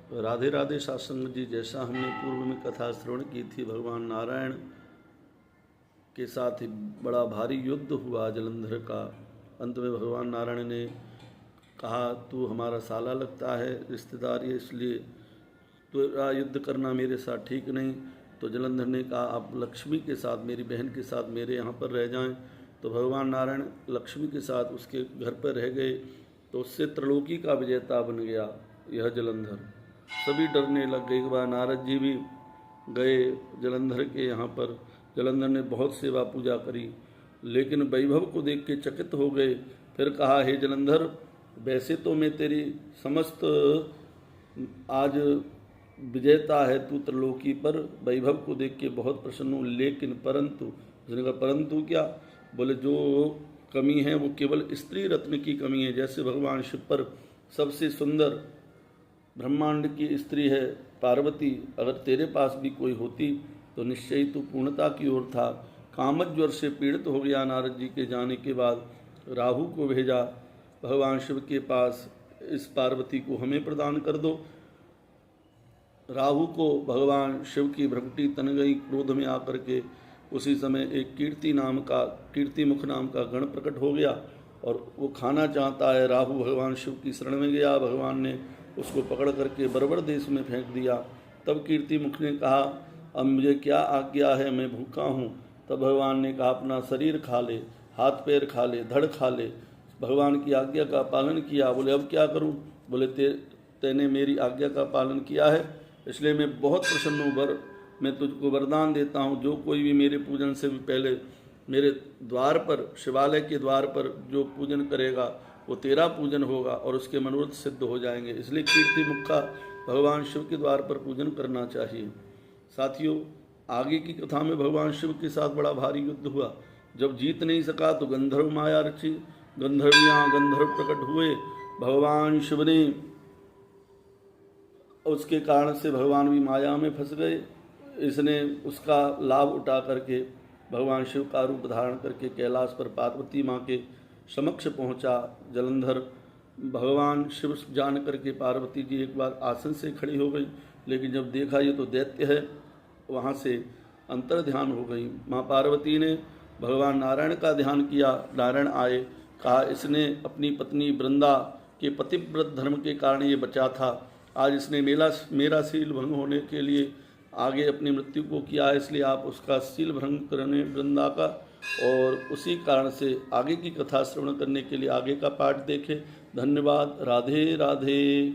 राधे राधे सत्संग जी। जैसा हमने पूर्व में कथा श्रवण की थी, भगवान नारायण के साथ ही बड़ा भारी युद्ध हुआ जलंधर का। अंत में भगवान नारायण ने कहा, तू हमारा साला लगता है, रिश्तेदार है, इसलिए तो युद्ध करना मेरे साथ ठीक नहीं। तो जलंधर ने कहा, आप लक्ष्मी के साथ, मेरी बहन के साथ मेरे यहाँ पर रह जाएं। तो भगवान नारायण लक्ष्मी के साथ उसके घर पर रह गए। तो उससे त्रिलोकी का विजेता बन गया यह जलंधर। सभी डरने लग गए। एक बार नारद जी भी गए जलंधर के यहाँ पर। जलंधर ने बहुत सेवा पूजा करी, लेकिन वैभव को देख के चकित हो गए। फिर कहा, हे जलंधर, वैसे तो मैं तेरी समस्त आज विजेता है तू त्रिलोकी पर, वैभव को देख के बहुत प्रसन्न हूँ, लेकिन परंतु, उसने कहा परंतु क्या? बोले जो कमी है वो केवल स्त्री रत्न की कमी है। जैसे भगवान शिव पर सबसे सुंदर ब्रह्मांड की स्त्री है पार्वती, अगर तेरे पास भी कोई होती तो निश्चय तू पूर्णता की ओर था। कामज्वर से पीड़ित हो गया। नारद जी के जाने के बाद राहु को भेजा भगवान शिव के पास, इस पार्वती को हमें प्रदान कर दो। राहु को भगवान शिव की भ्रकुटी तन गई क्रोध में आकर के। उसी समय एक कीर्तिमुख नाम का गण प्रकट हो गया और वो खाना चाहता है। राहु भगवान शिव की शरण में गया, भगवान ने उसको पकड़ करके बर्बर देश में फेंक दिया। तब कीर्तिमुख ने कहा, अब मुझे क्या आज्ञा है, मैं भूखा हूँ। तब भगवान ने कहा, अपना शरीर खा ले, हाथ पैर खा ले, धड़ खा ले। भगवान की आज्ञा का पालन किया। बोले अब क्या करूँ? बोले तेने मेरी आज्ञा का पालन किया है, इसलिए मैं बहुत प्रसन्न हूँ। मैं तुझको वरदान देता हूँ, जो कोई भी मेरे पूजन से भी पहले मेरे द्वार पर, शिवालय के द्वार पर जो पूजन करेगा वो तेरा पूजन होगा और उसके मनोरथ सिद्ध हो जाएंगे। इसलिए कीर्तिमुख का भगवान शिव के द्वार पर पूजन करना चाहिए। साथियों, आगे की कथा में भगवान शिव के साथ बड़ा भारी युद्ध हुआ। जब जीत नहीं सका तो गंधर्व माया रची, गंधर्व प्रकट हुए। भगवान शिव ने उसके कारण से भगवान भी माया में फंस गए। इसने उसका लाभ उठा करके भगवान शिव का रूप धारण करके कैलाश पर पार्वती माँ के समक्ष पहुँचा। जलंधर भगवान शिव जान करके पार्वती जी एक बार आसन से खड़ी हो गई, लेकिन जब देखा ये तो दैत्य है, वहाँ से अंतर ध्यान हो गई। माँ पार्वती ने भगवान नारायण का ध्यान किया। नारायण आए, कहा इसने अपनी पत्नी वृंदा के पतिव्रत धर्म के कारण ये बचा था। आज इसने मेरा शील भंग होने के लिए आगे अपनी मृत्यु को किया है, इसलिए आप उसका शील भंग करने वृंदा का। और उसी कारण से आगे की कथा श्रवण करने के लिए आगे का पाठ देखें। धन्यवाद। राधे राधे।